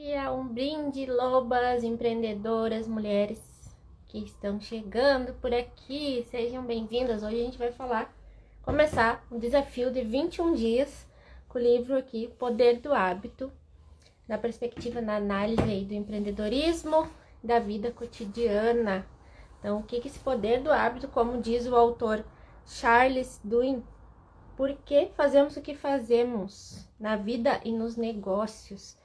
Um brinde, lobas, empreendedoras, mulheres que estão chegando por aqui, sejam bem-vindas. Hoje a gente vai começar um desafio de 21 dias com o livro aqui, Poder do Hábito, na perspectiva, na análise aí do empreendedorismo, da vida cotidiana. Então, o que é esse poder do hábito, como diz o autor Charles Duhigg, por que fazemos o que fazemos na vida e nos negócios?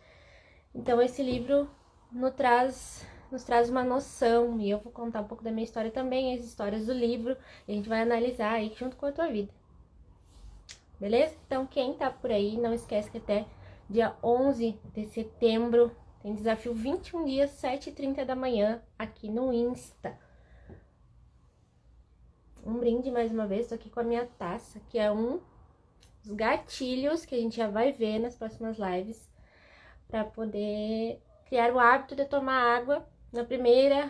Então, esse livro nos traz uma noção, e eu vou contar um pouco da minha história também, as histórias do livro, e a gente vai analisar aí junto com a tua vida. Beleza? Então, quem tá por aí, não esquece que até dia 11 de setembro tem desafio 21 dias, 7h30 da manhã, aqui no Insta. Um brinde mais uma vez, tô aqui com a minha taça, que é um dos gatilhos que a gente já vai ver nas próximas lives, para poder criar o hábito de tomar água na primeira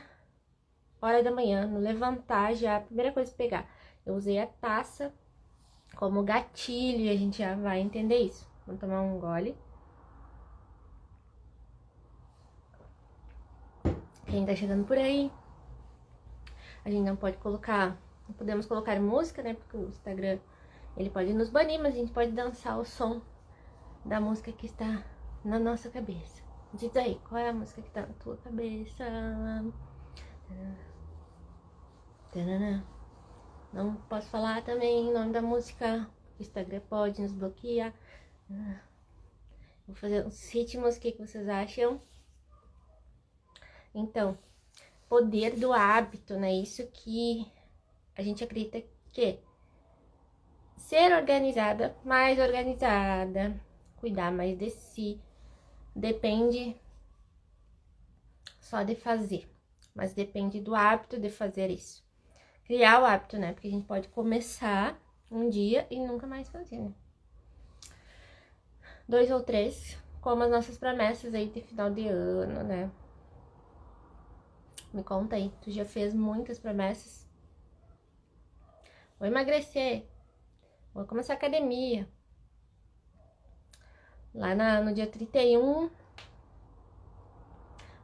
hora da manhã, no levantar já, a primeira coisa que pegar. Eu usei a taça como gatilho e a gente já vai entender isso. Vamos tomar um gole. Quem tá chegando por aí, a gente não podemos colocar música, né, porque o Instagram, ele pode nos banir, mas a gente pode dançar o som da música que está na nossa cabeça. Diz aí, qual é a música que tá na tua cabeça? Não posso falar também o nome da música, o Instagram pode nos bloquear. Vou fazer uns ritmos, o que vocês acham? Então, poder do hábito, né? Isso que a gente acredita que ser mais organizada, cuidar mais de si, depende só de fazer, mas depende do hábito de fazer isso. Criar o hábito, né? Porque a gente pode começar um dia e nunca mais fazer, né? 2 ou 3, como as nossas promessas aí de final de ano, né? Me conta aí, tu já fez muitas promessas? Vou emagrecer, vou começar a academia. Lá no dia 31,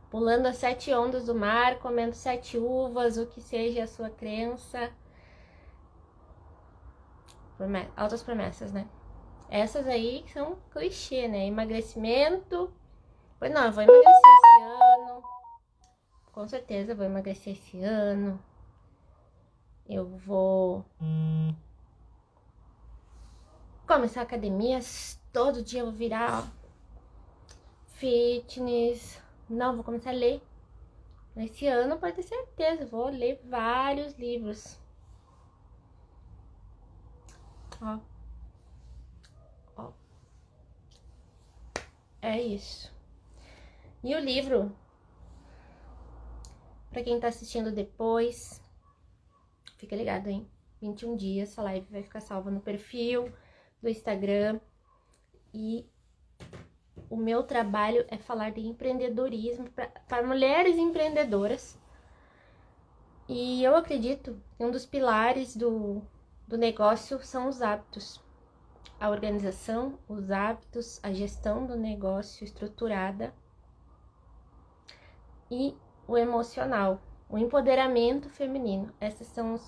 pulando as 7 ondas do mar, comendo 7 uvas, o que seja a sua crença. Altas promessas, né? Essas aí são clichê, né? Emagrecimento. Pois não, eu vou emagrecer esse ano. Com certeza eu vou emagrecer esse ano. Eu vou começar academia. Todo dia eu vou virar fitness. Não, vou começar a ler. Esse ano pode ter certeza, vou ler vários livros. Ó. Ó. É isso. E o livro, pra quem tá assistindo depois, fica ligado, hein? 21 dias, essa live vai ficar salva no perfil do Instagram. E o meu trabalho é falar de empreendedorismo para mulheres empreendedoras. E eu acredito que um dos pilares do negócio são os hábitos. A organização, os hábitos, a gestão do negócio estruturada e o emocional, o empoderamento feminino. Esses são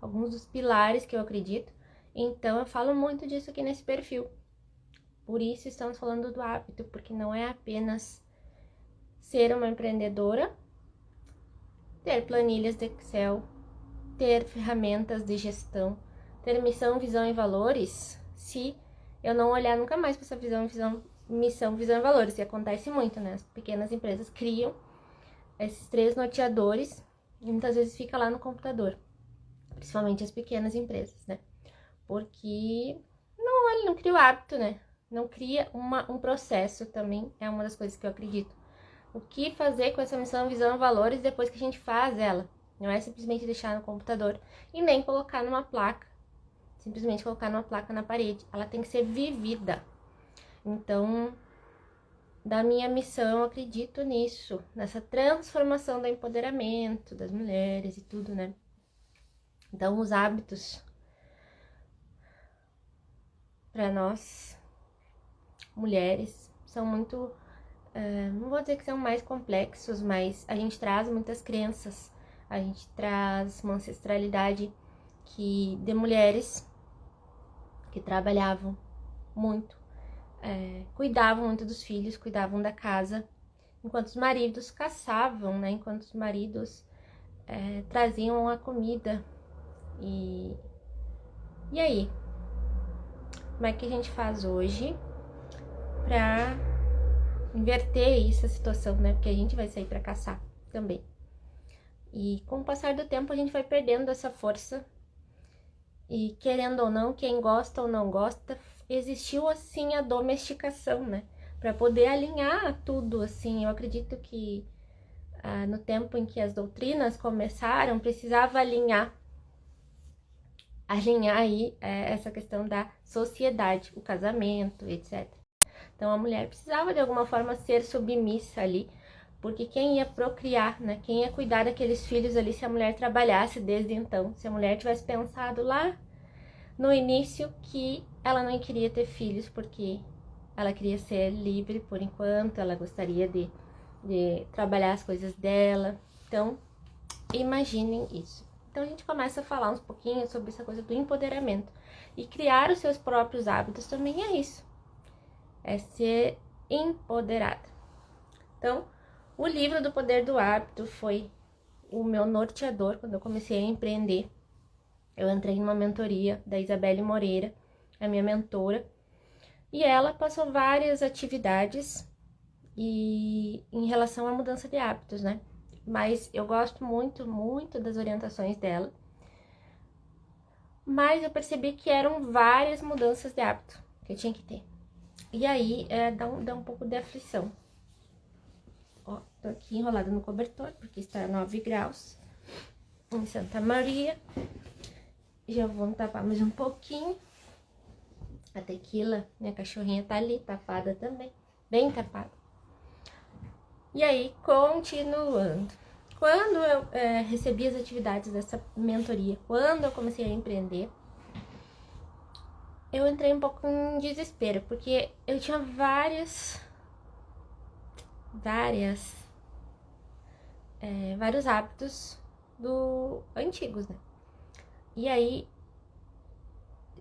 alguns dos pilares que eu acredito. Então eu falo muito disso aqui nesse perfil. Por isso estamos falando do hábito, porque não é apenas ser uma empreendedora, ter planilhas de Excel, ter ferramentas de gestão, ter missão, visão e valores, se eu não olhar nunca mais para essa missão, visão e valores. E acontece muito, né? As pequenas empresas criam esses 3 norteadores e muitas vezes fica lá no computador, principalmente as pequenas empresas, né? Porque não cria o hábito, né? Não cria um processo também, é uma das coisas que eu acredito. O que fazer com essa missão, visão e valores depois que a gente faz ela? Não é simplesmente deixar no computador e nem colocar numa placa. Simplesmente colocar numa placa na parede. Ela tem que ser vivida. Então, da minha missão, eu acredito nisso. Nessa transformação do empoderamento das mulheres e tudo, né? Então, os hábitos para nós, mulheres, são muito não vou dizer que são mais complexos, mas a gente traz muitas crenças, a gente traz uma ancestralidade de mulheres que trabalhavam muito, cuidavam muito dos filhos, cuidavam da casa, enquanto os maridos caçavam, né? Enquanto os maridos traziam a comida. E aí? Como é que a gente faz hoje pra inverter essa situação, né? Porque a gente vai sair pra caçar também. E com o passar do tempo a gente vai perdendo essa força. E querendo ou não, quem gosta ou não gosta, existiu assim a domesticação, né? Para poder alinhar tudo, assim. Eu acredito que no tempo em que as doutrinas começaram, precisava alinhar aí essa questão da sociedade, o casamento, etc. Então a mulher precisava de alguma forma ser submissa ali, porque quem ia procriar, né? Quem ia cuidar daqueles filhos ali se a mulher trabalhasse desde então, se a mulher tivesse pensado lá no início que ela não queria ter filhos porque ela queria ser livre por enquanto, ela gostaria de trabalhar as coisas dela. Então, imaginem isso. Então a gente começa a falar uns pouquinho sobre essa coisa do empoderamento. E criar os seus próprios hábitos também é isso. É ser empoderada. Então, o livro do Poder do Hábito foi o meu norteador quando eu comecei a empreender. Eu entrei numa mentoria da Isabelle Moreira, a minha mentora, e ela passou várias atividades em relação à mudança de hábitos, né? Mas eu gosto muito, muito das orientações dela. Mas eu percebi que eram várias mudanças de hábito que eu tinha que ter. E aí dá um pouco de aflição. Ó, tô aqui enrolada no cobertor, porque está 9 graus em Santa Maria. Já vou tapar mais um pouquinho. A tequila, minha cachorrinha tá ali, tapada também. Bem tapada. E aí, continuando. Quando eu recebi as atividades dessa mentoria, quando eu comecei a empreender, eu entrei um pouco em desespero, porque eu tinha vários hábitos antigos, né? E aí,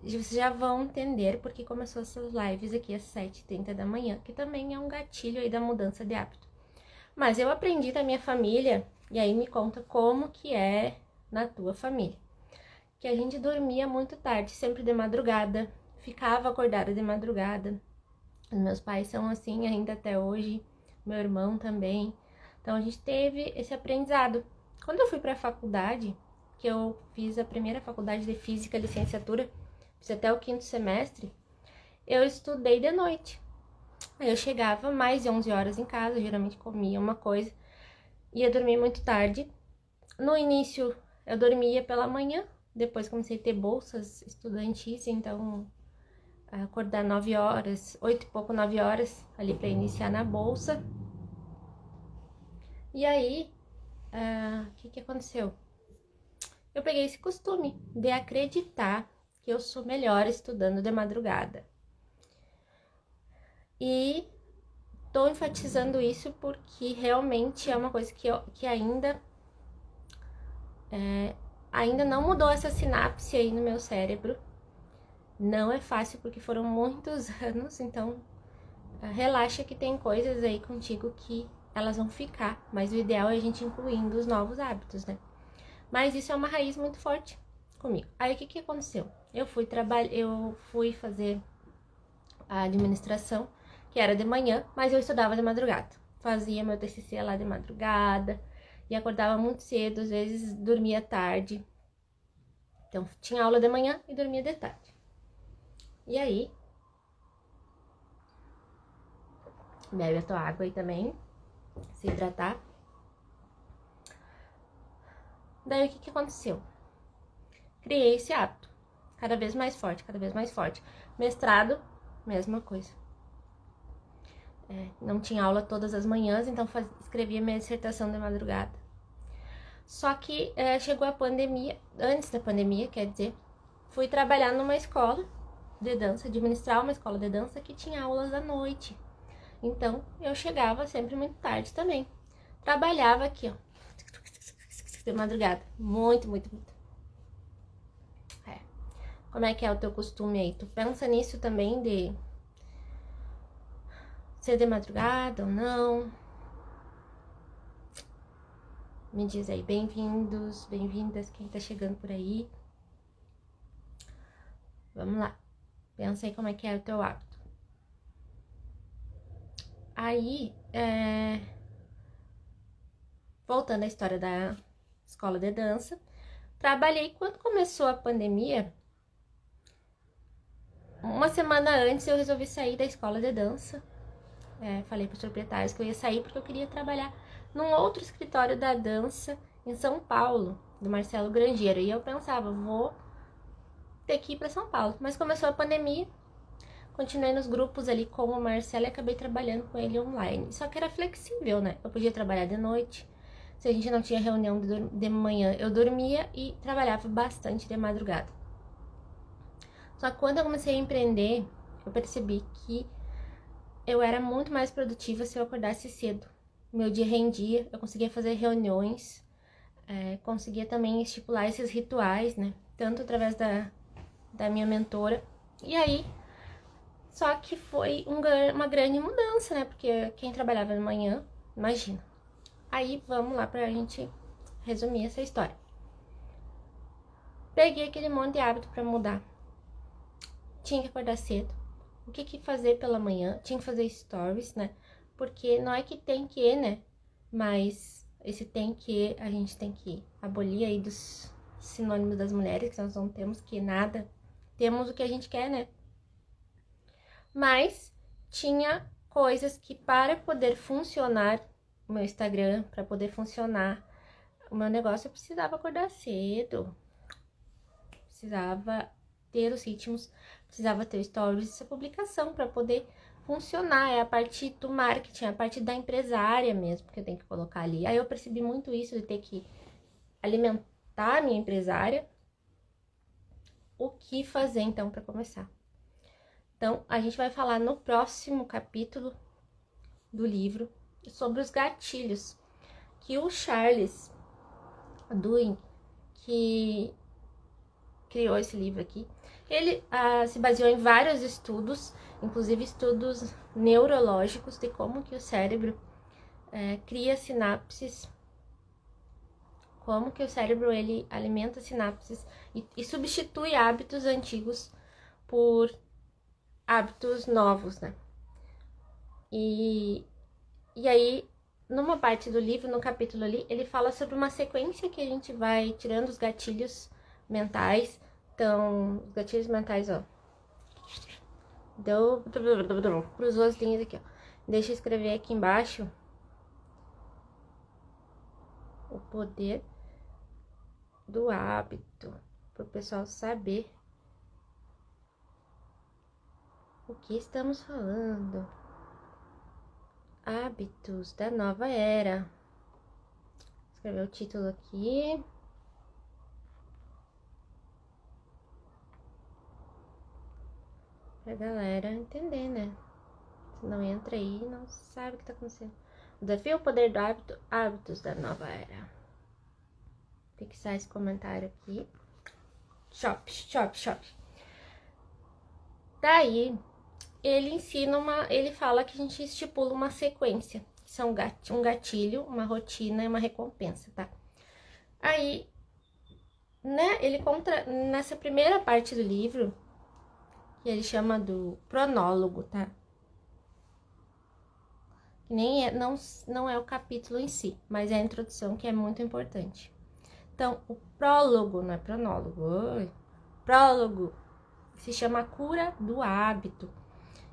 vocês já vão entender porque começou essas lives aqui às 7h30 da manhã, que também é um gatilho aí da mudança de hábito. Mas eu aprendi da minha família, e aí me conta como que é na tua família. Que a gente dormia muito tarde, sempre de madrugada, ficava acordada de madrugada. Os meus pais são assim ainda até hoje, meu irmão também. Então a gente teve esse aprendizado. Quando eu fui para a faculdade, que eu fiz a primeira faculdade de física, licenciatura, fiz até o 5º semestre, eu estudei de noite. Aí eu chegava mais de 11 horas em casa, geralmente comia uma coisa, ia dormir muito tarde. No início eu dormia pela manhã, depois comecei a ter bolsas estudantis, então acordar 9 horas, 8 e pouco, 9 horas, ali para iniciar na bolsa. E aí, o que aconteceu? Eu peguei esse costume de acreditar que eu sou melhor estudando de madrugada. E tô enfatizando isso porque realmente é uma coisa que ainda não mudou essa sinapse aí no meu cérebro. Não é fácil porque foram muitos anos, então relaxa que tem coisas aí contigo que elas vão ficar, mas o ideal é a gente incluindo os novos hábitos, né? Mas isso é uma raiz muito forte comigo. Aí o que aconteceu? Eu fui fazer a administração, que era de manhã, mas eu estudava de madrugada. Fazia meu TCC lá de madrugada e acordava muito cedo, às vezes dormia tarde. Então tinha aula de manhã e dormia de tarde. E aí, bebe a tua água aí também, se hidratar. Daí o que aconteceu? Criei esse hábito, cada vez mais forte, cada vez mais forte. Mestrado, mesma coisa. Não tinha aula todas as manhãs, então escrevia minha dissertação de madrugada. Só que chegou a pandemia, antes da pandemia, quer dizer, fui trabalhar numa escola de dança, administrar uma escola de dança que tinha aulas à noite. Então, eu chegava sempre muito tarde também. Trabalhava aqui, ó, de madrugada. Muito, muito, muito. É. Como é que é o teu costume aí? Tu pensa nisso também de ser de madrugada ou não? Me diz aí, bem-vindos, bem-vindas, quem tá chegando por aí. Vamos lá. Pensa aí como é que é o teu hábito. Aí, voltando à história da escola de dança, trabalhei quando começou a pandemia. Uma semana antes eu resolvi sair da escola de dança. Falei para os proprietários que eu ia sair porque eu queria trabalhar num outro escritório da dança em São Paulo, do Marcelo Grangeiro. E eu pensava, vou ter que ir para São Paulo. Mas começou a pandemia, continuei nos grupos ali com o Marcelo e acabei trabalhando com ele online. Só que era flexível, né? Eu podia trabalhar de noite. Se a gente não tinha reunião de manhã, eu dormia e trabalhava bastante de madrugada. Só que quando eu comecei a empreender, eu percebi que eu era muito mais produtiva se eu acordasse cedo. Meu dia rendia, eu conseguia fazer reuniões, conseguia também estipular esses rituais, né? Tanto através da minha mentora. E aí, só que foi uma grande mudança, né? Porque quem trabalhava de manhã, imagina. Aí, vamos lá pra gente resumir essa história. Peguei aquele monte de hábito pra mudar. Tinha que acordar cedo. O que fazer pela manhã? Tinha que fazer stories, né? Porque não é que tem que, né? Mas esse tem que, a gente tem que abolir aí dos sinônimos das mulheres, que nós não temos que nada. Temos o que a gente quer, né? Mas tinha coisas que para poder funcionar o meu Instagram, para poder funcionar o meu negócio, eu precisava acordar cedo. Precisava ter os ritmos, precisava ter stories, essa publicação para poder funcionar. É a parte do marketing, a parte da empresária mesmo que eu tenho que colocar ali. Aí eu percebi muito isso de ter que alimentar a minha empresária. O que fazer então para começar? Então, a gente vai falar no próximo capítulo do livro sobre os gatilhos que o Charles Duhigg, que criou esse livro aqui, ele se baseou em vários estudos, inclusive estudos neurológicos de como que o cérebro cria sinapses, como que o cérebro ele alimenta sinapses e substitui hábitos antigos por hábitos novos, né? E aí, numa parte do livro, no capítulo ali, ele fala sobre uma sequência que a gente vai tirando os gatilhos mentais. Então, os gatilhos mentais, ó. Cruzou as linhas aqui, ó. Deixa eu escrever aqui embaixo. O poder do hábito. Para o pessoal saber o que estamos falando. Hábitos da nova era. Escrever o título aqui. Pra galera entender, né? Se não entra aí, não sabe o que tá acontecendo. O desafio o poder do hábito, hábitos da nova era. Fixar esse comentário aqui. Shop. Daí, ele ensina ele fala que a gente estipula uma sequência. Que são um gatilho, uma rotina e uma recompensa, tá? Aí, né, ele conta nessa primeira parte do livro, que ele chama do pronólogo, tá? Nem é, não é o capítulo em si, mas é a introdução que é muito importante. Então, o prólogo, não é pronólogo, prólogo se chama Cura do Hábito.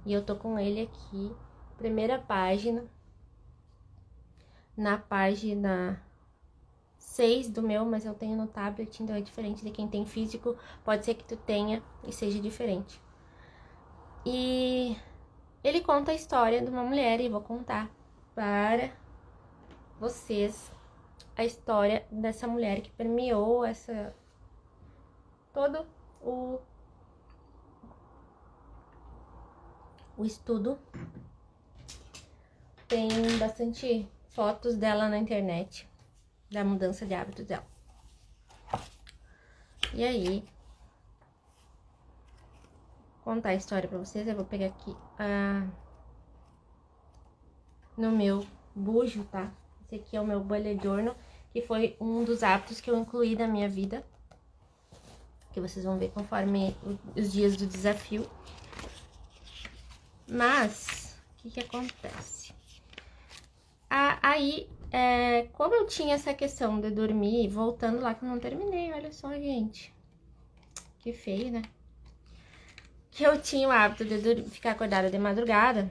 E eu tô com ele aqui, primeira página, na página 6 do meu, mas eu tenho no tablet, então é diferente de quem tem físico, pode ser que tu tenha e seja diferente. E ele conta a história de uma mulher, e vou contar para vocês a história dessa mulher que permeou todo o estudo tem bastante fotos dela na internet, da mudança de hábitos dela. E aí, vou contar a história pra vocês. Eu vou pegar aqui no meu bujo, tá? Esse aqui é o meu bullet journal, que foi um dos hábitos que eu incluí na minha vida, que vocês vão ver conforme os dias do desafio. Mas, o que acontece? Aí, como eu tinha essa questão de dormir, voltando lá que eu não terminei, olha só, gente. Que feio, né? Que eu tinha o hábito de ficar acordada de madrugada.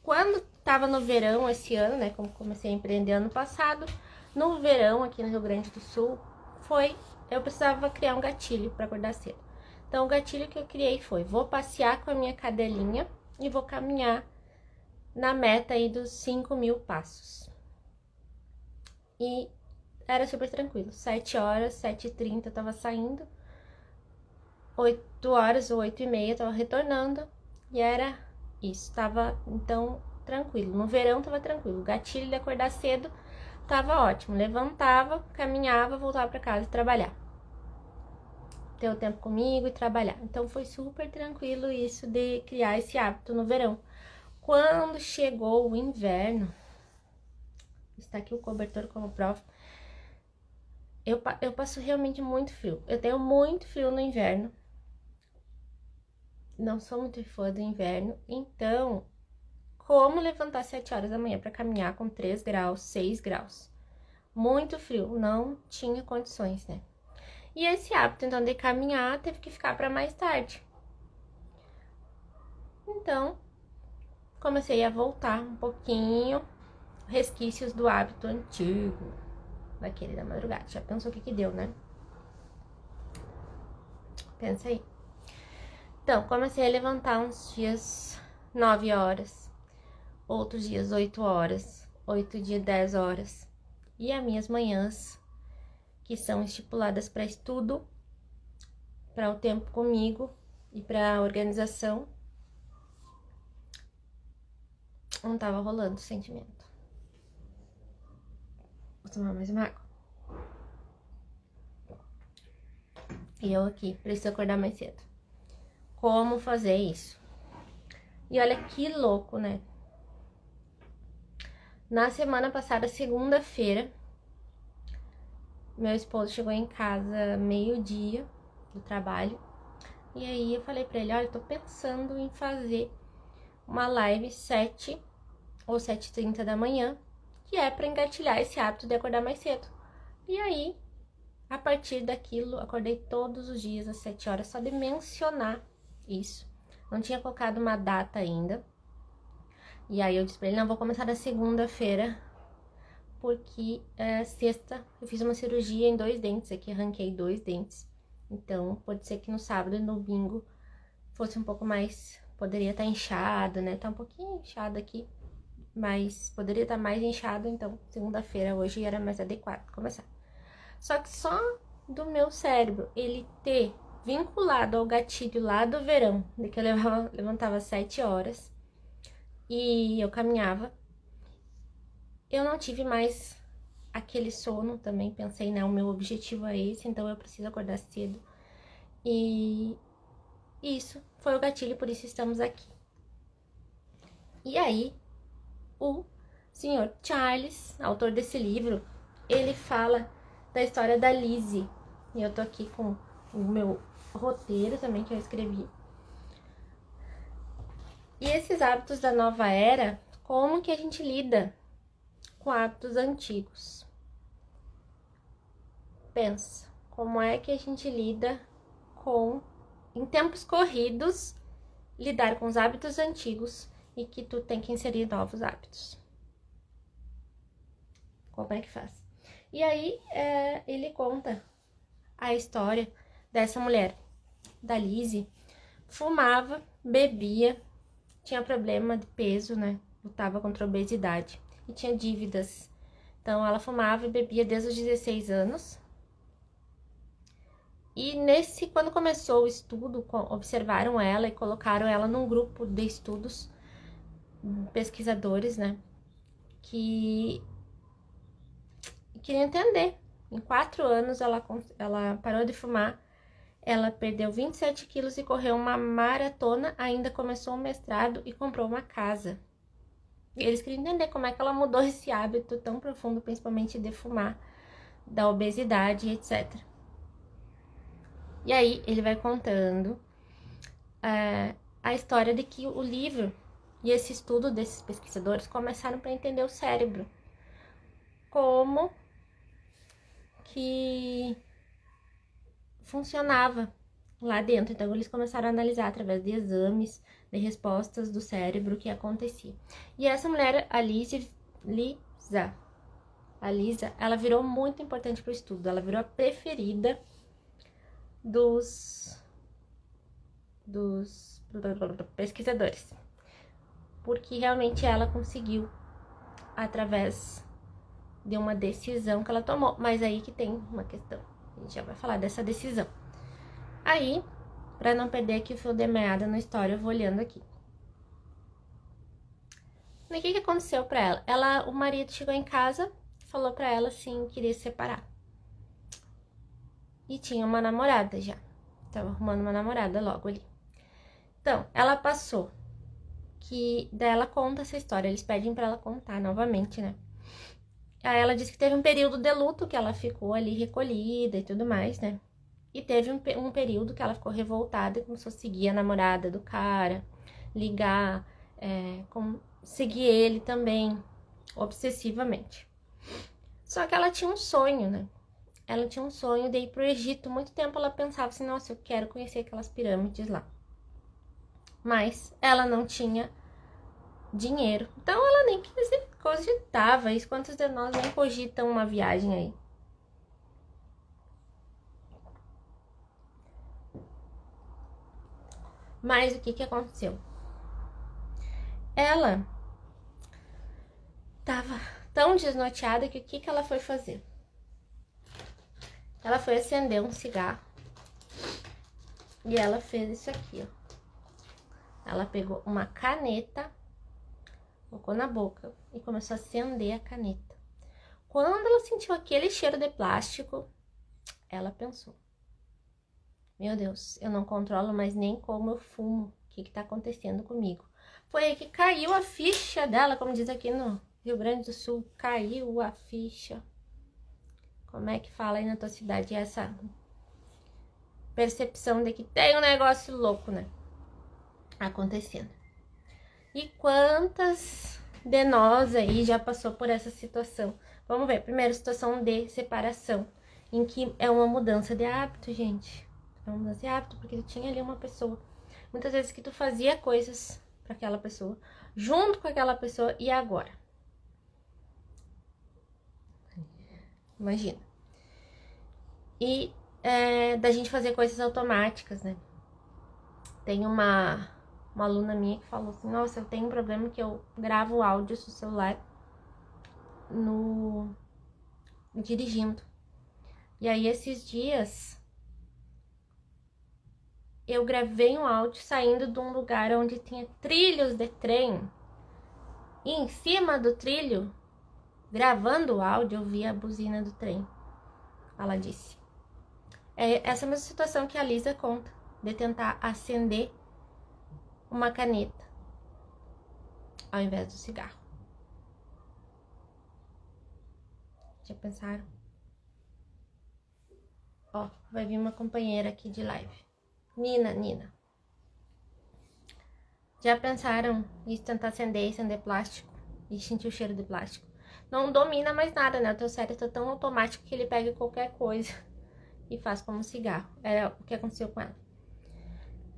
Quando tava no verão esse ano, né, como comecei a empreender ano passado, no verão aqui no Rio Grande do Sul, eu precisava criar um gatilho para acordar cedo. Então, o gatilho que eu criei foi: vou passear com a minha cadelinha e vou caminhar na meta aí dos 5.000 passos. E era super tranquilo. 7 horas, 7h30 eu tava saindo. 8 horas ou 8h30 eu tava retornando. E era isso. Tava, então, tranquilo. No verão tava tranquilo. O gatilho de acordar cedo tava ótimo. Levantava, caminhava, voltava pra casa e trabalhar. Ter o tempo comigo e trabalhar. Então, foi super tranquilo isso de criar esse hábito no verão. Quando chegou o inverno, está aqui o cobertor como prova, eu passo realmente muito frio. Eu tenho muito frio no inverno. Não sou muito fã do inverno. Então, como levantar 7 horas da manhã para caminhar com 3 graus, 6 graus? Muito frio, não tinha condições, né? E esse hábito, então, de caminhar teve que ficar para mais tarde. Então, comecei a voltar um pouquinho, resquícios do hábito antigo, daquele da madrugada. Já pensou o que deu, né? Pensa aí. Então, comecei a levantar uns dias 9 horas, outros dias 8 horas, 8 dias 10 horas. E as minhas manhãs, que são estipuladas para estudo, para o tempo comigo e para organização, não tava rolando o sentimento. Vou tomar mais uma água. E eu aqui, preciso acordar mais cedo. Como fazer isso? E olha que louco, né? Na semana passada, segunda-feira, meu esposo chegou em casa meio-dia do trabalho. E aí eu falei pra ele: olha, eu tô pensando em fazer uma live 7 ou 7h30 da manhã, que é pra engatilhar esse hábito de acordar mais cedo. E aí, a partir daquilo, acordei todos os dias às 7 horas, só de mencionar isso. Não tinha colocado uma data ainda. E aí eu disse pra ele: não, vou começar na segunda-feira, porque sexta eu fiz uma cirurgia em 2 dentes aqui, arranquei 2 dentes. Então, pode ser que no sábado e no domingo fosse um pouco mais... Poderia estar inchado, né? Tá um pouquinho inchado aqui, mas poderia estar mais inchado. Então, segunda-feira hoje era mais adequado começar. Só que só do meu cérebro, ele ter vinculado ao gatilho lá do verão, de que eu levantava às 7 horas e eu caminhava, eu não tive mais aquele sono também. Pensei, não, o meu objetivo é esse, então eu preciso acordar cedo. E isso foi o gatilho, por isso estamos aqui. E aí, o senhor Charles, autor desse livro, ele fala da história da Lizzie. E eu tô aqui com o meu roteiro também, que eu escrevi. E esses hábitos da nova era, como que a gente lida com hábitos antigos? Pensa, como é que a gente lida com, em tempos corridos, lidar com os hábitos antigos e que tu tem que inserir novos hábitos? Como é que faz? E aí, ele conta a história dessa mulher, da Lizzie. Fumava, bebia, tinha problema de peso, né? Lutava contra a obesidade e tinha dívidas. Então, ela fumava e bebia desde os 16 anos. E quando começou o estudo, observaram ela e colocaram ela num grupo de estudos pesquisadores, né, que queriam entender. Em 4 anos ela parou de fumar, ela perdeu 27 quilos e correu uma maratona, ainda começou um mestrado e comprou uma casa. E eles queriam entender como é que ela mudou esse hábito tão profundo, principalmente de fumar, da obesidade, etc. E aí ele vai contando a história de que o livro e esse estudo desses pesquisadores começaram para entender o cérebro. Como que funcionava lá dentro. Então eles começaram a analisar através de exames, de respostas do cérebro o que acontecia. E essa mulher, a Lisa, ela virou muito importante para o estudo. Ela virou a preferida dos pesquisadores, porque realmente ela conseguiu, através de uma decisão que ela tomou. Mas aí que tem uma questão, a gente já vai falar dessa decisão. Aí, para não perder aqui o fio de meada na história, eu vou olhando aqui. E o que aconteceu para ela? O marido chegou em casa, falou para ela assim, queria se separar. E tinha uma namorada já. Tava arrumando uma namorada logo ali. Então, ela passou, daí ela conta essa história, eles pedem para ela contar novamente, né? Aí ela disse que teve um período de luto que ela ficou ali recolhida e tudo mais, né? E teve um período que ela ficou revoltada e começou a seguir a namorada do cara, ligar, seguir ele também, obsessivamente. Só que ela tinha um sonho, né? Ela tinha um sonho de ir pro Egito. Muito tempo ela pensava assim, nossa, eu quero conhecer aquelas pirâmides lá. Mas ela não tinha dinheiro. Então ela nem cogitava isso. Quantos de nós nem cogitam uma viagem aí? Mas o que aconteceu? Ela tava tão desnorteada que o que ela foi fazer? Ela foi acender um cigarro e ela fez isso aqui, ó. Ela pegou uma caneta, colocou na boca e começou a acender a caneta. Quando ela sentiu aquele cheiro de plástico, ela pensou: meu Deus, eu não controlo mais nem como eu fumo. O que tá acontecendo comigo? Foi aí que caiu a ficha dela, como diz aqui no Rio Grande do Sul, caiu a ficha. Como é que fala aí na tua cidade? Essa percepção de que tem um negócio louco, né? Acontecendo. E quantas de nós aí já passou por essa situação? Vamos ver, primeiro, situação de separação, em que é uma mudança de hábito, gente. É uma mudança de hábito, porque tu tinha ali uma pessoa. Muitas vezes que tu fazia coisas para aquela pessoa, junto com aquela pessoa, e agora? Imagina. E da gente fazer coisas automáticas, né? Tem uma aluna minha que falou assim, nossa, eu tenho um problema que eu gravo áudio no celular dirigindo. E aí esses dias eu gravei um áudio saindo de um lugar onde tinha trilhos de trem. E em cima do trilho, gravando o áudio, eu vi a buzina do trem. Ela disse. É essa mesma situação que a Lisa conta, de tentar acender uma caneta ao invés do cigarro. Já pensaram? Ó, vai vir uma companheira aqui de live. Nina. Já pensaram em tentar acender plástico e sentir o cheiro de plástico? Não domina mais nada, né? O teu cérebro tá tão automático que ele pega qualquer coisa e faz como um cigarro. Era o que aconteceu com ela.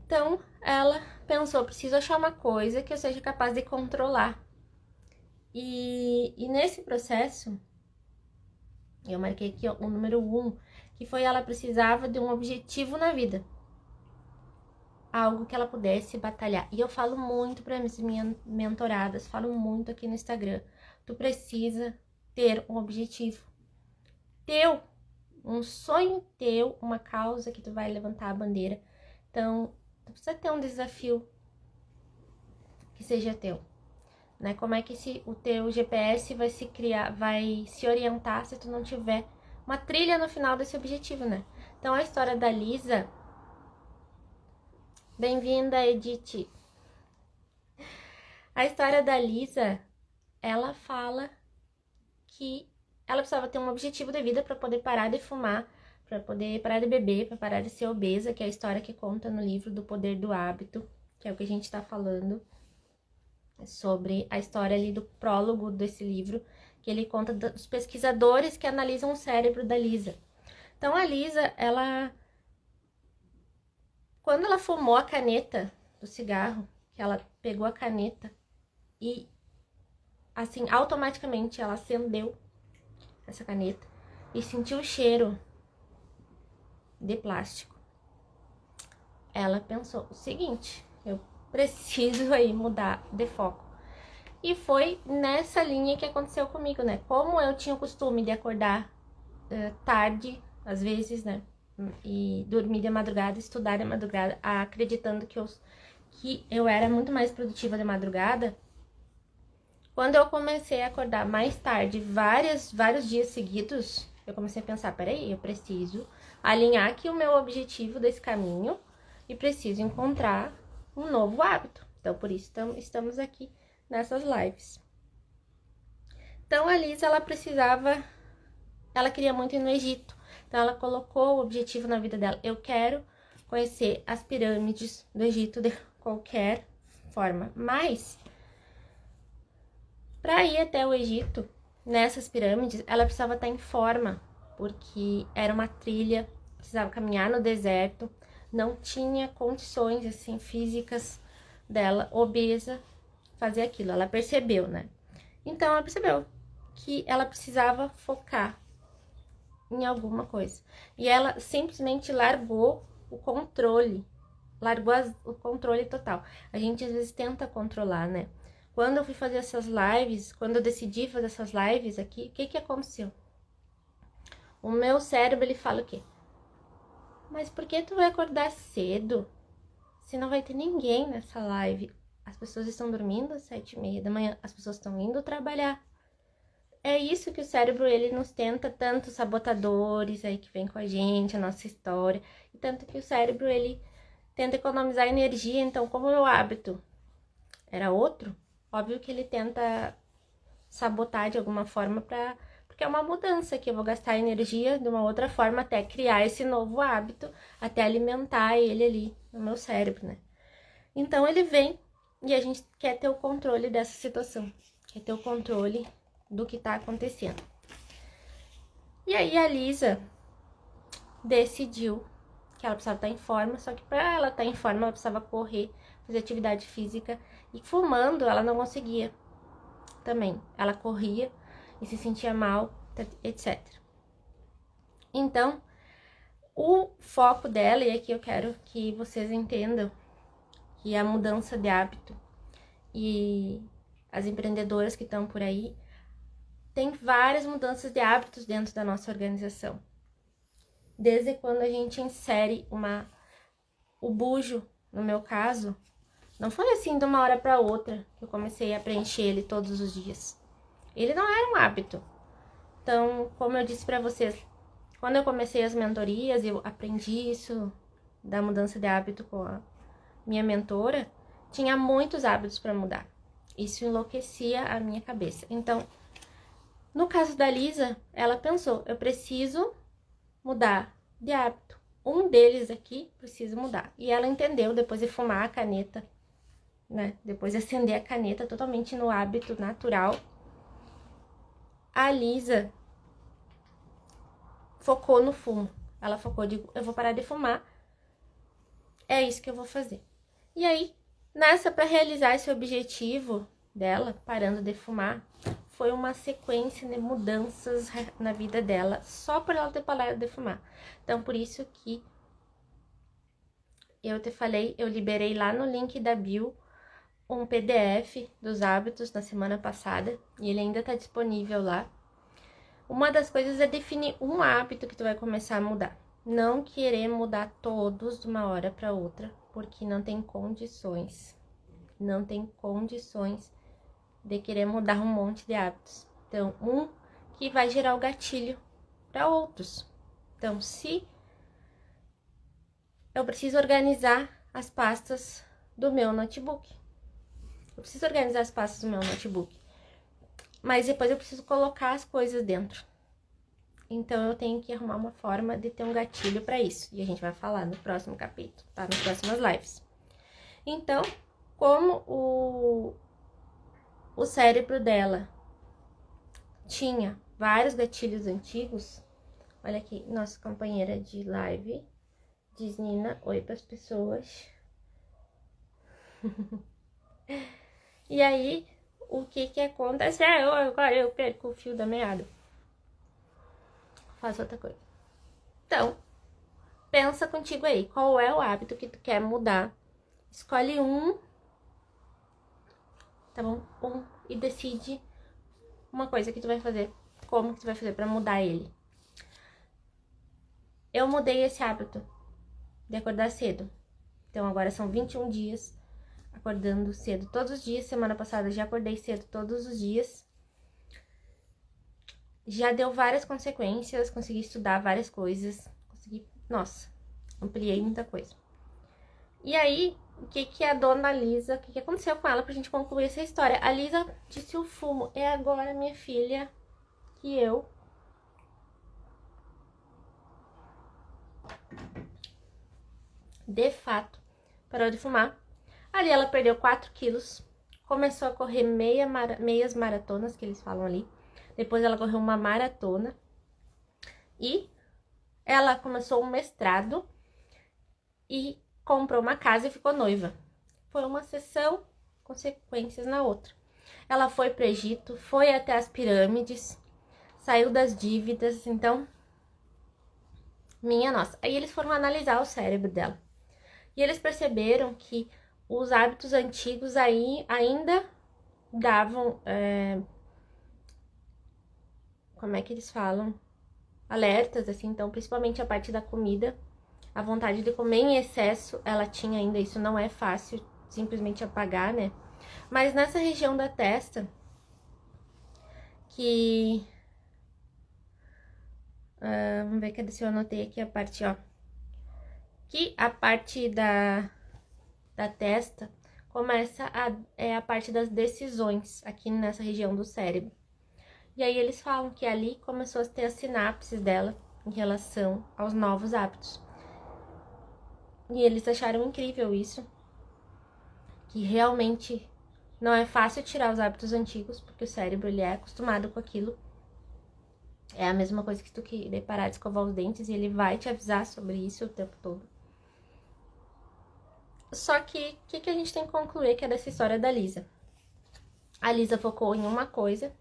Então, ela pensou, preciso achar uma coisa que eu seja capaz de controlar. E nesse processo, eu marquei aqui ó, o número 1, que foi ela precisava de um objetivo na vida. Algo que ela pudesse batalhar. E eu falo muito para minhas mentoradas, falo muito aqui no Instagram. Tu precisa ter um objetivo teu, um sonho teu, uma causa que tu vai levantar a bandeira. Então, tu precisa ter um desafio que seja teu. né? Como é que o teu GPS vai se criar, vai se orientar se tu não tiver uma trilha no final desse objetivo, né? Então, a história da Lisa... Bem-vinda, Edith! A história da Lisa, ela fala que ela precisava ter um objetivo de vida para poder parar de fumar, para poder parar de beber, para parar de ser obesa, que é a história que conta no livro do Poder do Hábito, que é o que a gente está falando, sobre a história ali do prólogo desse livro, que ele conta dos pesquisadores que analisam o cérebro da Lisa. Então, a Lisa, quando ela fumou a caneta do cigarro, que ela pegou a caneta e, assim, automaticamente ela acendeu essa caneta e sentiu o cheiro de plástico. Ela pensou o seguinte: eu preciso aí mudar de foco. E foi nessa linha que aconteceu comigo, né? Como eu tinha o costume de acordar tarde, às vezes, né? E dormir de madrugada, estudar de madrugada, acreditando que eu era muito mais produtiva de madrugada. Quando eu comecei a acordar mais tarde, vários dias seguidos, eu comecei a pensar, peraí, eu preciso alinhar aqui o meu objetivo desse caminho e preciso encontrar um novo hábito. Então, por isso estamos aqui nessas lives. Então, a Lisa, ela queria muito ir no Egito. Então, ela colocou o objetivo na vida dela. Eu quero conhecer as pirâmides do Egito de qualquer forma. Mas, para ir até o Egito, nessas pirâmides, ela precisava estar em forma, porque era uma trilha, precisava caminhar no deserto, não tinha condições, assim, físicas dela, obesa, fazer aquilo. Ela percebeu, né? Então, ela percebeu que ela precisava focar em alguma coisa. E ela simplesmente largou o controle, o controle total. A gente, às vezes, tenta controlar, né? Quando eu fui fazer essas lives, quando eu decidi fazer essas lives aqui, o que aconteceu? O meu cérebro, ele fala o quê? Mas por que tu vai acordar cedo se não vai ter ninguém nessa live? As pessoas estão dormindo às 7h30 da manhã, as pessoas estão indo trabalhar. É isso que o cérebro, ele nos tenta, tanto sabotadores aí que vem com a gente, a nossa história, e tanto que o cérebro, ele tenta economizar energia. Então, como o meu hábito era outro, óbvio que ele tenta sabotar de alguma forma porque é uma mudança que eu vou gastar energia de uma outra forma até criar esse novo hábito, até alimentar ele ali no meu cérebro, né? Então ele vem e a gente quer ter o controle dessa situação, quer ter o controle do que tá acontecendo. E aí a Lisa decidiu que ela precisava estar em forma, só que para ela estar em forma ela precisava correr, fazer atividade física, e fumando ela não conseguia também. Ela corria e se sentia mal, etc. Então, o foco dela, e aqui eu quero que vocês entendam que a mudança de hábito e as empreendedoras que estão por aí, tem várias mudanças de hábitos dentro da nossa organização. Desde quando a gente insere o bujo, no meu caso, não foi assim de uma hora para outra que eu comecei a preencher ele todos os dias. Ele não era um hábito. Então, como eu disse para vocês, quando eu comecei as mentorias, eu aprendi isso da mudança de hábito com a minha mentora, tinha muitos hábitos para mudar. Isso enlouquecia a minha cabeça. Então, no caso da Lisa, ela pensou, eu preciso mudar de hábito. Um deles aqui precisa mudar. E ela entendeu, depois de fumar a caneta, né? Depois de acender a caneta totalmente no hábito natural, a Lisa focou no fumo. Ela focou, eu vou parar de fumar, é isso que eu vou fazer. E aí, para realizar esse objetivo dela, parando de fumar, foi uma sequência de mudanças na vida dela, só por ela ter parado de fumar. Então, por isso que eu te falei, eu liberei lá no link da bio um PDF dos hábitos na semana passada, e ele ainda tá disponível lá. Uma das coisas é definir um hábito que tu vai começar a mudar. Não querer mudar todos de uma hora para outra, porque não tem condições. Não tem condições de querer mudar um monte de hábitos. Então, um que vai gerar o gatilho para outros. Então, se eu preciso organizar as pastas do meu notebook. Eu preciso organizar as pastas do meu notebook. Mas depois eu preciso colocar as coisas dentro. Então, eu tenho que arrumar uma forma de ter um gatilho para isso. E a gente vai falar no próximo capítulo, tá? Nas próximas lives. Então, como o cérebro dela tinha vários gatilhos antigos, olha aqui, nossa companheira de live diz: Nina, oi pras pessoas. E aí, o que acontece? Agora eu perco o fio da meada. Faço outra coisa. Então, pensa contigo aí, qual é o hábito que tu quer mudar? Escolhe um, tá bom? E decide uma coisa que tu vai fazer. Como que tu vai fazer pra mudar ele? Eu mudei esse hábito de acordar cedo. Então, agora são 21 dias acordando cedo todos os dias. Semana passada já acordei cedo todos os dias. Já deu várias consequências, consegui estudar várias coisas. Nossa, ampliei muita coisa. E aí, o que a dona Lisa, o que aconteceu com ela pra gente concluir essa história? A Lisa disse: o fumo é agora, minha filha, que eu de fato parou de fumar. Ali ela perdeu 4 quilos, começou a correr meias maratonas, que eles falam ali. Depois ela correu uma maratona e ela começou um mestrado e comprou uma casa e ficou noiva. Foi uma sessão, consequências na outra. Ela foi para o Egito, foi até as pirâmides, saiu das dívidas, então, minha nossa. Aí eles foram analisar o cérebro dela. E eles perceberam que os hábitos antigos aí ainda davam, como é que eles falam? Alertas, assim, então, principalmente a parte da comida. A vontade de comer em excesso, ela tinha ainda, isso não é fácil simplesmente apagar, né? Mas nessa região da testa, que... vamos ver, cadê se eu anotei aqui a parte, ó. Que a parte da testa começa a parte das decisões, aqui nessa região do cérebro. E aí eles falam que ali começou a ter as sinapses dela em relação aos novos hábitos. E eles acharam incrível isso, que realmente não é fácil tirar os hábitos antigos, porque o cérebro ele é acostumado com aquilo. É a mesma coisa que tu querer parar de escovar os dentes e ele vai te avisar sobre isso o tempo todo. Só que o que a gente tem que concluir que é dessa história da Lisa? A Lisa focou em uma coisa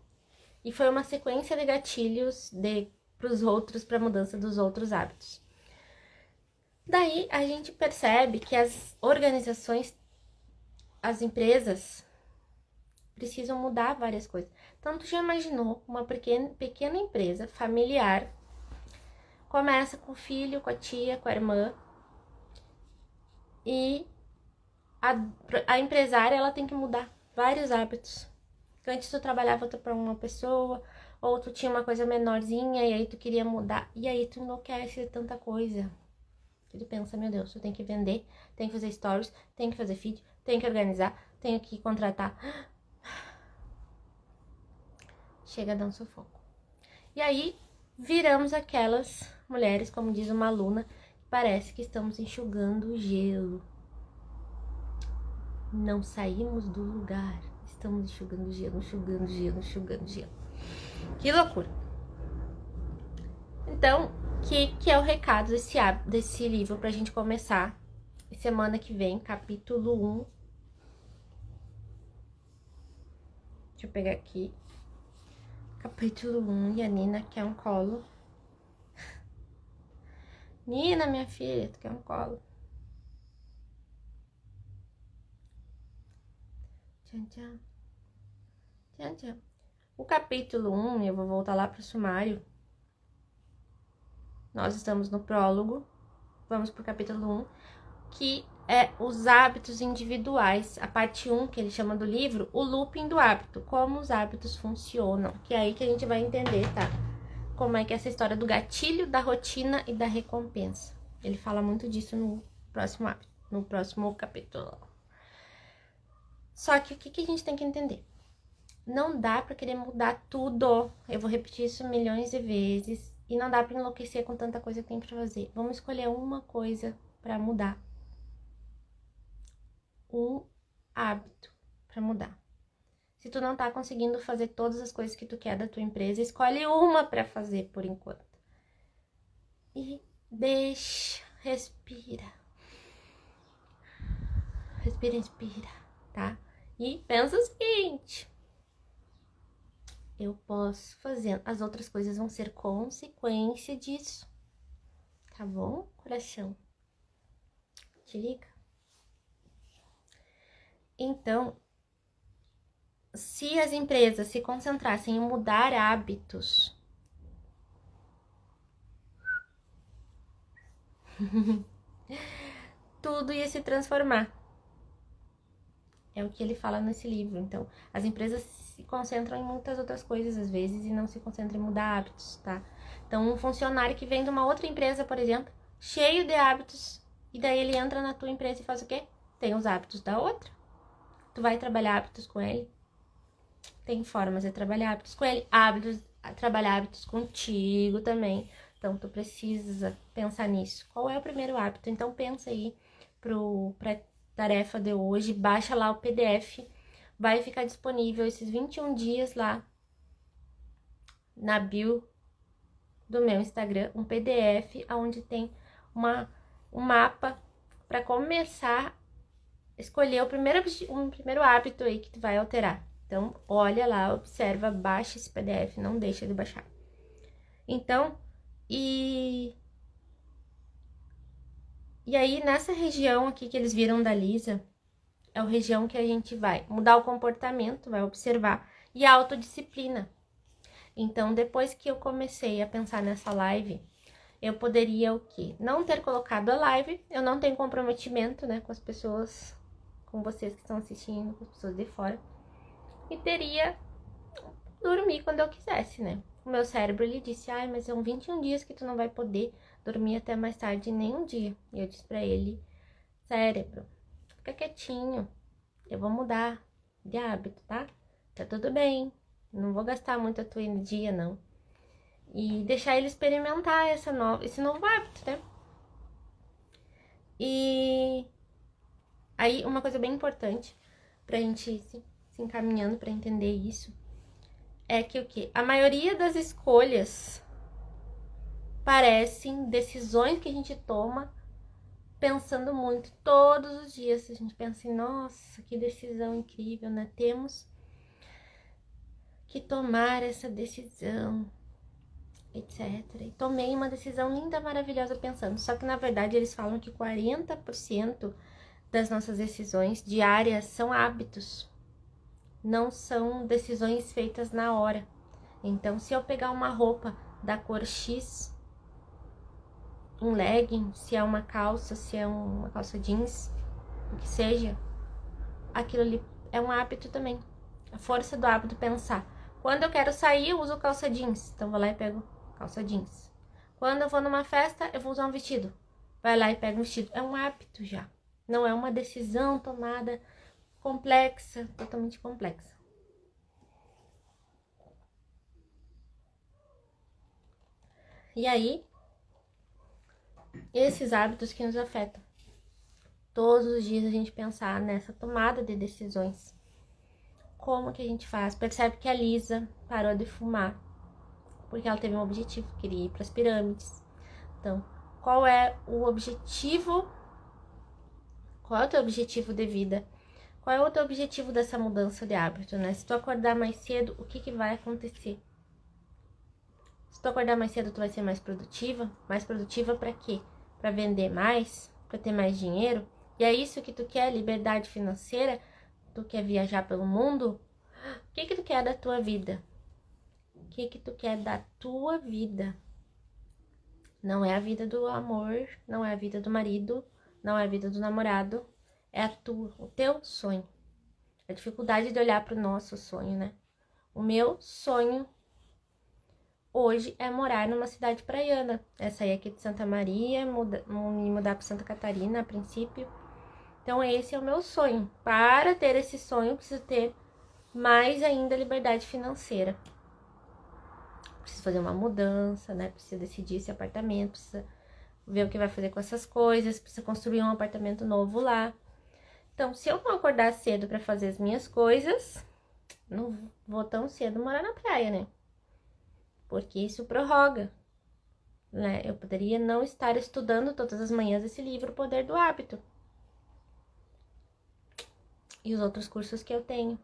e foi uma sequência de gatilhos para a mudança dos outros hábitos. Daí a gente percebe que as organizações, as empresas, precisam mudar várias coisas. Então, tu já imaginou uma pequena empresa familiar, começa com o filho, com a tia, com a irmã, e a empresária, ela tem que mudar vários hábitos. Antes tu trabalhava para uma pessoa, ou tu tinha uma coisa menorzinha, e aí tu queria mudar, e aí tu enlouquece de tanta coisa. Tu pensa, meu Deus, tu tem que vender, tem que fazer stories, tem que fazer feed, tem que organizar, tem que contratar. Chega a dar um sufoco. E aí, viramos aquelas mulheres, como diz uma aluna, que parece que estamos enxugando o gelo. Não saímos do lugar. Estamos enxugando gelo, enxugando gelo, enxugando gelo. Que loucura. Então, que é o recado desse livro pra gente começar? Semana que vem, capítulo 1. Deixa eu pegar aqui. Capítulo 1, e a Nina quer um colo. Nina, minha filha, tu quer um colo? Tchau, tchau. Tchau, tchau. O capítulo 1, eu vou voltar lá pro sumário. Nós estamos no prólogo. Vamos pro capítulo 1, que é os hábitos individuais, a parte 1, que ele chama do livro, o looping do hábito, como os hábitos funcionam, que é aí que a gente vai entender, tá? Como é que é essa história do gatilho, da rotina e da recompensa. Ele fala muito disso no próximo hábito, no próximo capítulo. Só que o que a gente tem que entender? Não dá pra querer mudar tudo. Eu vou repetir isso milhões de vezes. E não dá pra enlouquecer com tanta coisa que tem pra fazer. Vamos escolher uma coisa pra mudar. Um hábito pra mudar. Se tu não tá conseguindo fazer todas as coisas que tu quer da tua empresa, escolhe uma pra fazer por enquanto. E deixa, respira. Respira, inspira, tá? E pensa o seguinte: eu posso fazer, as outras coisas vão ser consequência disso. Tá bom, coração? Te liga? Então, se as empresas se concentrassem em mudar hábitos, tudo ia se transformar. É o que ele fala nesse livro. Então, as empresas se concentram em muitas outras coisas às vezes e não se concentram em mudar hábitos, tá? Então, um funcionário que vem de uma outra empresa, por exemplo, cheio de hábitos, e daí ele entra na tua empresa e faz o quê? Tem os hábitos da outra. Tu vai trabalhar hábitos com ele. Tem formas de trabalhar hábitos com ele, trabalhar hábitos contigo também. Então, tu precisa pensar nisso. Qual é o primeiro hábito? Então, pensa aí pra tarefa de hoje, baixa lá o PDF, vai ficar disponível esses 21 dias lá na bio do meu Instagram, um PDF onde tem um mapa para começar a escolher um primeiro hábito aí que tu vai alterar. Então, olha lá, observa, baixa esse PDF, não deixa de baixar. Então, e aí, nessa região aqui que eles viram da Lisa, é a região que a gente vai mudar o comportamento, vai observar, e a autodisciplina. Então, depois que eu comecei a pensar nessa live, eu poderia o quê? Não ter colocado a live, eu não tenho comprometimento, né, com as pessoas, com vocês que estão assistindo, com as pessoas de fora, e teria dormir quando eu quisesse, né? O meu cérebro, ele disse, ai, mas são 21 dias que tu não vai poder dormir até mais tarde nenhum dia. E eu disse pra ele, cérebro, fica quietinho, eu vou mudar de hábito, tá? Tá tudo bem, não vou gastar muito a tua energia, não. E deixar ele experimentar esse novo hábito, né? E aí, uma coisa bem importante pra gente se encaminhando pra entender isso, é que o quê? A maioria das escolhas parecem decisões que a gente toma pensando muito todos os dias. A gente pensa assim, nossa, que decisão incrível, né? Temos que tomar essa decisão, etc. E tomei uma decisão linda, maravilhosa pensando. Só que na verdade eles falam que 40% das nossas decisões diárias são hábitos. Não são decisões feitas na hora. Então, se eu pegar uma roupa da cor X, um legging, se é uma calça, se é uma calça jeans, o que seja, aquilo ali é um hábito também. A força do hábito pensar. Quando eu quero sair, eu uso calça jeans. Então, vou lá e pego calça jeans. Quando eu vou numa festa, eu vou usar um vestido. Vai lá e pega um vestido. É um hábito já. Não é uma decisão tomada complexa, totalmente complexa. E aí, esses hábitos que nos afetam. Todos os dias a gente pensar nessa tomada de decisões. Como que a gente faz? Percebe que a Lisa parou de fumar porque ela teve um objetivo, queria ir para as pirâmides. Então, qual é o objetivo? Qual é o teu objetivo de vida? Qual é o teu objetivo dessa mudança de hábito, né? Se tu acordar mais cedo, o que vai acontecer? Se tu acordar mais cedo, tu vai ser mais produtiva? Mais produtiva para quê? Para vender mais? Para ter mais dinheiro? E é isso que tu quer? Liberdade financeira? Tu quer viajar pelo mundo? O que tu quer da tua vida? O que tu quer da tua vida? Não é a vida do amor, não é a vida do marido, não é a vida do namorado, é o teu sonho. A dificuldade de olhar para o nosso sonho, né? O meu sonho hoje é morar numa cidade praiana. É sair aqui de Santa Maria, me mudar para Santa Catarina a princípio. Então esse é o meu sonho. Para ter esse sonho, eu preciso ter mais ainda liberdade financeira. Preciso fazer uma mudança, né? Preciso decidir esse apartamento, precisa ver o que vai fazer com essas coisas, precisa construir um apartamento novo lá. Então, se eu não acordar cedo para fazer as minhas coisas, não vou tão cedo morar na praia, né? Porque isso prorroga, né? Eu poderia não estar estudando todas as manhãs esse livro, O Poder do Hábito. E os outros cursos que eu tenho.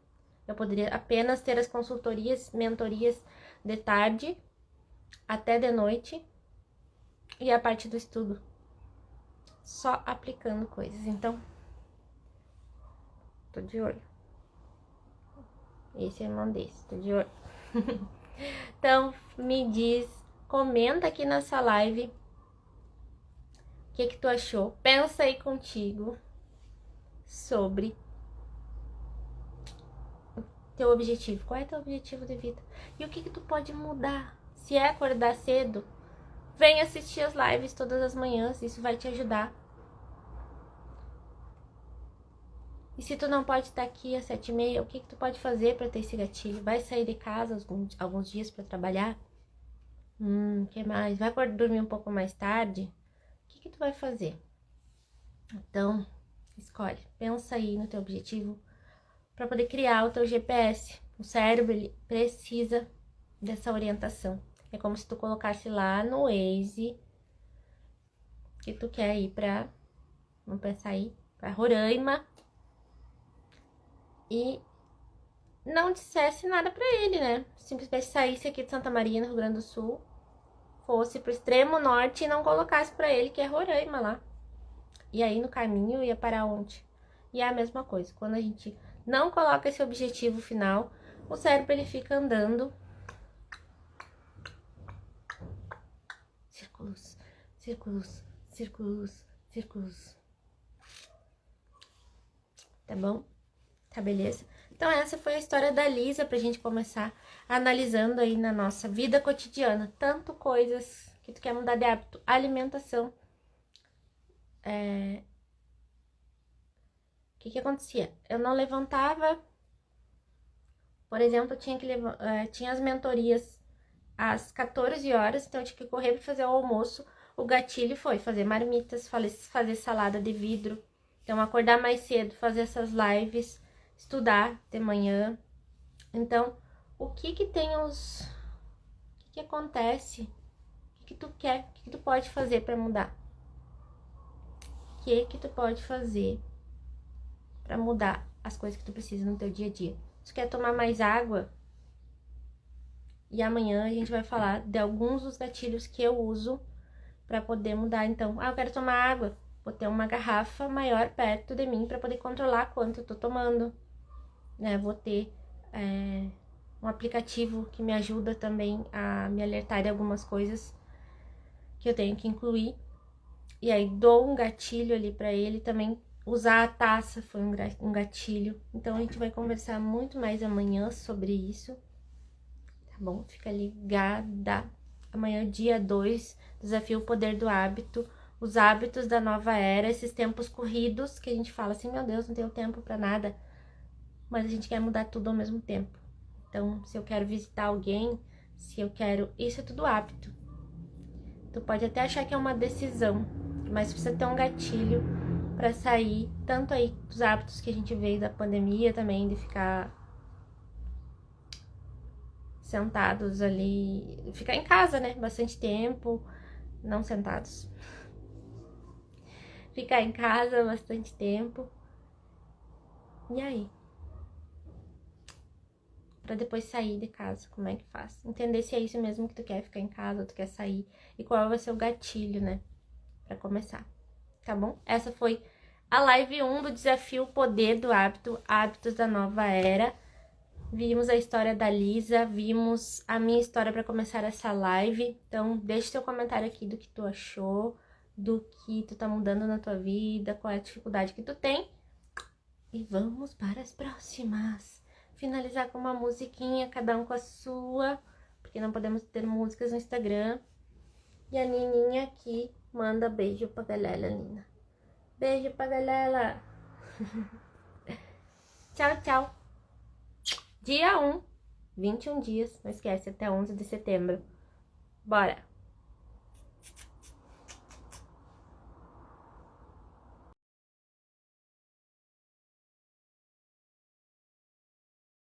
Eu poderia apenas ter as consultorias, mentorias de tarde até de noite e a parte do estudo. Só aplicando coisas. Então, tô de olho. Esse é irmão desse, tô de olho. Então, me diz, comenta aqui nessa live o que tu achou. Pensa aí contigo sobre teu objetivo. Qual é teu objetivo de vida? E o que tu pode mudar? Se é acordar cedo, vem assistir as lives todas as manhãs, isso vai te ajudar. E se tu não pode estar aqui às 7h30, o que tu pode fazer para ter esse gatilho? Vai sair de casa alguns dias para trabalhar? Que mais? Vai dormir um pouco mais tarde? O que tu vai fazer? Então, escolhe. Pensa aí no teu objetivo para poder criar o teu GPS. O cérebro, ele precisa dessa orientação. É como se tu colocasse lá no Waze que tu quer ir pra, vamos pensar aí, pra Roraima, e não dissesse nada pra ele, né? Simplesmente saísse aqui de Santa Maria, no Rio Grande do Sul, fosse pro extremo norte e não colocasse pra ele que é Roraima lá. E aí no caminho ia para onde? E é a mesma coisa, quando a gente não coloca esse objetivo final, o cérebro ele fica andando círculos, círculos, círculos, círculos. Tá bom? Tá beleza? Então essa foi a história da Lisa pra gente começar analisando aí na nossa vida cotidiana. Tanto coisas que tu quer mudar de hábito, alimentação. O que acontecia? Eu não levantava, por exemplo, eu tinha que tinha as mentorias às 14 horas, então eu tinha que correr para fazer o almoço. O gatilho foi fazer marmitas, fazer salada de vidro. Então, acordar mais cedo, fazer essas lives, estudar de manhã. Então, o que tem os... O que acontece? O que tu quer? O que tu pode fazer para mudar? O que tu pode fazer para mudar as coisas que tu precisa no teu dia a dia? Se tu quer tomar mais água, e amanhã a gente vai falar de alguns dos gatilhos que eu uso para poder mudar. Então, eu quero tomar água, vou ter uma garrafa maior perto de mim para poder controlar quanto eu tô tomando, né? Vou ter um aplicativo que me ajuda também a me alertar de algumas coisas que eu tenho que incluir. E aí dou um gatilho ali para ele também. Usar a taça foi um gatilho. Então a gente vai conversar muito mais amanhã sobre isso. Tá bom? Fica ligada. Amanhã, dia 2, desafio o poder do hábito. Os hábitos da nova era, esses tempos corridos que a gente fala assim, meu Deus, não tenho tempo pra nada. Mas a gente quer mudar tudo ao mesmo tempo. Então, se eu quero visitar alguém, se eu quero... Isso é tudo hábito. Tu pode até achar que é uma decisão, mas precisa ter um gatilho pra sair, tanto aí dos hábitos que a gente veio da pandemia também, de ficar sentados ali, ficar em casa, né, bastante tempo, não sentados. Ficar em casa bastante tempo. E aí? Pra depois sair de casa, como é que faz? Entender se é isso mesmo que tu quer, ficar em casa, ou tu quer sair, e qual vai ser o gatilho, né, pra começar. Tá bom? Essa foi a live 1 do desafio Poder do Hábito, Hábitos da Nova Era. Vimos a história da Lisa, vimos a minha história para começar essa live. Então, deixe seu comentário aqui do que tu achou, do que tu tá mudando na tua vida, qual é a dificuldade que tu tem. E vamos para as próximas. Finalizar com uma musiquinha, cada um com a sua, porque não podemos ter músicas no Instagram. E a Nininha aqui manda beijo pra galera, Nina. Beijo pra galera. Tchau, tchau. Dia 1, 21 dias, não esquece, até 11 de setembro. Bora!